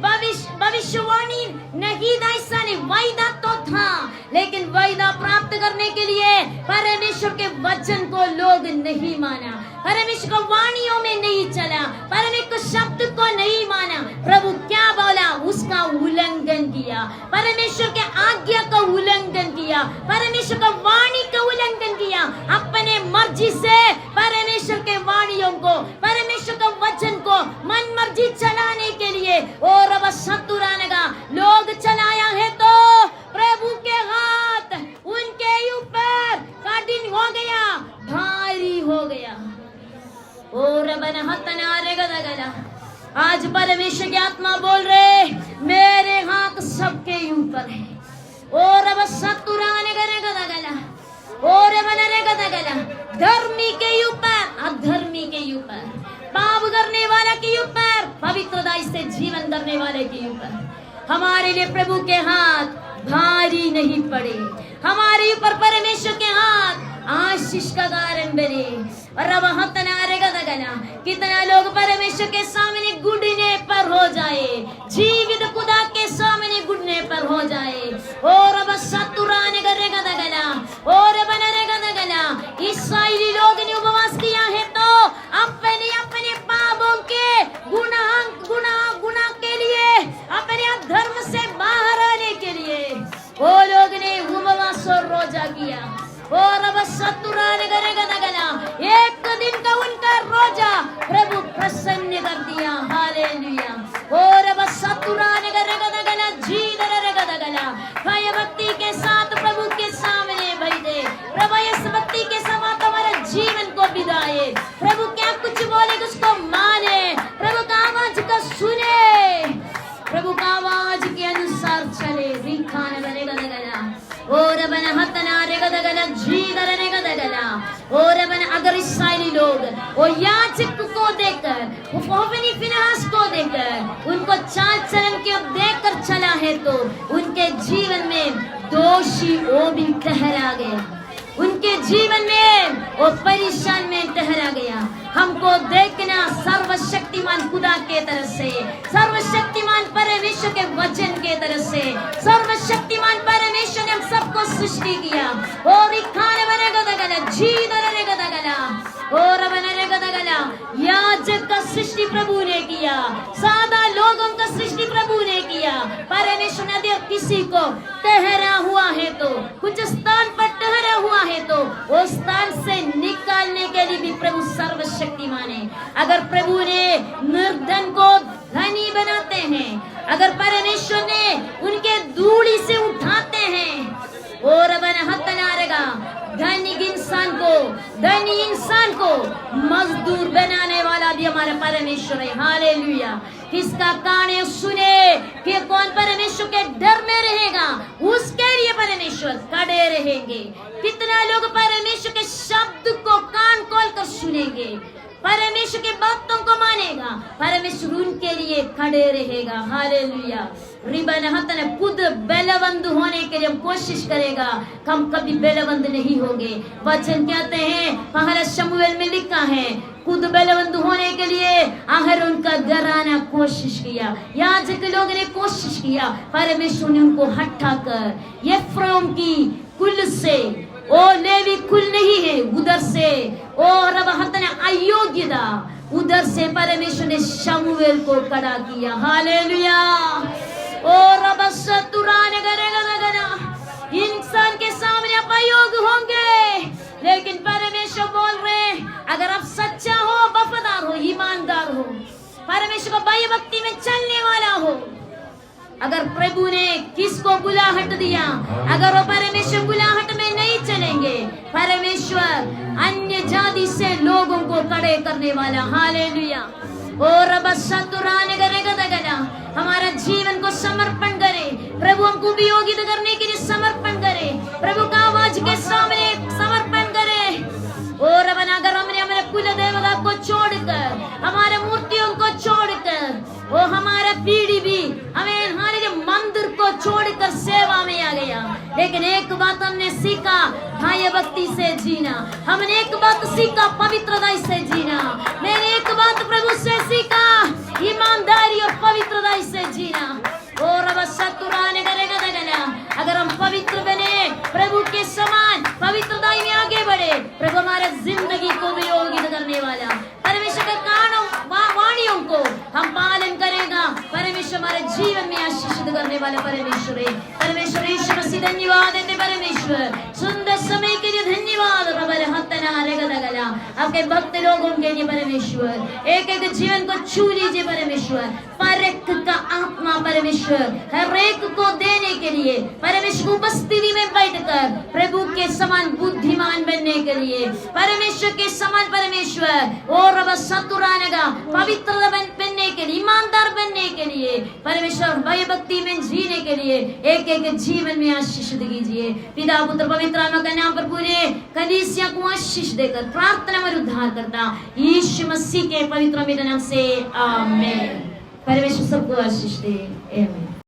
[SPEAKER 1] भविष्यवाणी नहीं था, ऐसा नहीं, वायदा तो था, लेकिन वायदा प्राप्त करने के लिए परमेश्वर के वचन को लोग नहीं माना, परमेश्वर को वाणियों में नहीं चला, परमेश्वर के शब्द को नहीं माना। प्रभु क्या बोला, उस उसका उल्लंघन किया, परमेश्वर के आज्ञा का उल्लंघन किया, परमेश्वर का वाणी का उल्लंघन किया, अपने मर्जी से परमेश्वर के वाणियों को, परमेश्वर का वचन को मन मर्जी चलाने के लिए और अब शत्रुराने का लोग चलाया है तो प्रभु के हाथ उनके ऊपर कठिन हो गया, भारी हो गया। और बन हतना रे गदा, आज परमेश्वर की आत्मा बोल रहे मेरे हाथ सबके ऊपर है। और अब शत्रुराने करे गदा गला, और बन रे गदा गला, धर्मी के ऊपर अधर्मी के ऊपर, पाप करने वाला के ऊपर पवित्रता से जीवन करने वाले के ऊपर हमारे लिए प्रभु के हाथ भारी नहीं पड़े, हमारे ऊपर परमेश्वर के हाथ आशीष का कारण बने। और अब कितना लोग परमेश्वर के सामने गुड़ने पर हो जाए, जीवित खुदा के सामने गुड़ने पर हो जाए। और अब शत्रुराने करेगा दगला, और बनेगा दगला। इस्राएली लोग ने उपवास किया है तो अपने अपने पापों के गुनाह के लिए, अपने अधर्म से बाहर आने के लिए वो लोग ने उपवास और रोजा किया। और अब शत्रुराने करेगा दगला, एक दिन का उनका रोजा प्रभु प्रसन्न कर दिया। हालेलुया। और अब शत्रुराने करेगा दगला, जीत करेगा दगला, भय भक्ति के साथ प्रभु के सामने भेजे। प्रभु इस भक्ति के साथ हमारे जीवन को बिताए। प्रभु क्या कुछ बोले उसको माने, प्रभु का आवाज को सुने, प्रभु का आवाज के अनुसार चले। रिखाने करेगा दगला, और बन हतना रे गदगला, जीत करेगा दगला। और बन अगर इस्राएली लोग वो याजक को देखकर, वो होफनी फिनेहास को देखकर, उनको चाल चलन के देखकर चला है तो उनके जीवन में दोषी वो भी ठहरा गया, उनके जीवन में वो परेशान में ठहरा गया। हमको देखना सर्वशक्तिमान खुदा के तरफ से, सर्वशक्तिमान परमेश्वर के वचन के तरफ से, सर्वशक्तिमान परमेश्वर ने हम सबको सृष्टि किया। और खाने बनेगा दगला, जीत बनेगा दगला, और बनेगा दगला। याजक का सृष्टि प्रभु ने किया, सादा लोगों का सृष्टि प्रभु ने किया। परमेश्वर ने यदि किसी को ठहरा हुआ है तो, कुछ स्थान पर ठहरा हुआ है तो उस स्थान से निकालने के लिए भी प्रभु सर्वशक्तिमान है। अगर प्रभु ने निर्धन को धनी बनाते हैं, अगर परमेश्वर ने उनके धूड़ी से उठाते हैं, और बन हतनारेगा धनी इंसान को मजदूर बनाने वाला भी हमारा परमेश्वर है। हालेलुया। किसका कान सुने कि कौन परमेश्वर के डर में रहेगा, उसके लिए परमेश्वर खड़े रहेंगे। कितना लोग परमेश्वर के शब्द को कान खोलकर सुनेंगे, परमेश्वर की बातों को मानेगा, परमेश्वर उनके लिए खड़े रहेगा। हालेलुया। रिबन हतन खुद बलवंत होने के लिए हम कोशिश करेगा, हम कभी बलवंत नहीं होंगे। वचन कहते हैं, पहला शमूएल में लिखा है, खुद बलवंत होने के लिए आखिर उनका घराना कोशिश किया, याजक लोग ने कोशिश किया, परमेश्वर ने उनको हटाकर एफ्राइम की कुल से, ओ लेवी कुल नहीं है उधर से, और अब हतन अयोग्यता उधर से परमेश्वर ने शमूएल को खड़ा किया। हालेलुया। और अब शत्रुराने करेगा इंसान के सामने आप अयोग्य होंगे, लेकिन परमेश्वर बोल रहे अगर आप सच्चा हो, वफादार हो, ईमानदार हो, परमेश्वर को भय भक्ति में चलने वाला हो, अगर प्रभु ने किसको बुलाहट दिया, अगर वो परमेश्वर बुलाहट में नहीं चलेंगे, परमेश्वर अन्य जाति से लोगों को खड़े करने वाला। हालेलुया। और अब शत्रुराने करेगा दगला, हमारा जीवन को समर्पण करे, प्रभु हमको उपयोगित करने के लिए समर्पण करे, प्रभु का आवाज के सामने समर्पण करे। और अब अगर हमने हमारे कुल देवता को छोड़कर, हमारे मूर्तियों को छोड़कर, वो हमारा पीढ़ी भी हमें हमारे मंदिर को छोड़कर सेवा में आ गया, लेकिन एक बात हमने सीखा, भय भक्ति से जीना। हमने एक बात सीखा, पवित्रता से जीना। मैंने एक बात प्रभु से सीखा, ईमानदारी और पवित्रता से जीना। और अब शत्रुराने करेगा दगला, अगर हम पवित्र बने, प्रभु के समान पवित्रता में आगे बढ़े, प्रभु हमारे जिंदगी को उपयोगित करने वाला, परमेश्वर के कानों वाणियों को हम पालन करेगा, परमेश्वर हमारे जीवन में आने वाला परमेश्वर है। परमेश्वर यीशु मसीह धन्यवाद देते परमेश्वर, सुंदर समय के लिए धन्यवाद रबर हत्तना रेगदगला आपके भक्त लोगों के लिए परमेश्वर, एक एक जीवन को छू लीजिए परमेश्वर, परख का आत्मा परमेश्वर हर एक को देने के लिए परमेश्वर उपस्थिति में बैठकर प्रभु के समान बुद्धिमान बनने के लिए परमेश्वर के समान परमेश्वर और रब सतुराने का पवित्र बनने के लिए, ईमानदार बनने के लिए परमेश्वर भय भक्ति में जीने के लिए एक एक जीवन में आशीष दीजिए। पिता पुत्र पवित्र आत्मा के नाम पर पूरे कलीसिया को आशीष देकर प्रार्थना में उद्धार करता यीशु मसीह के पवित्र नाम से आमीन। परमेश्वर सबको आशीष दे। आमीन।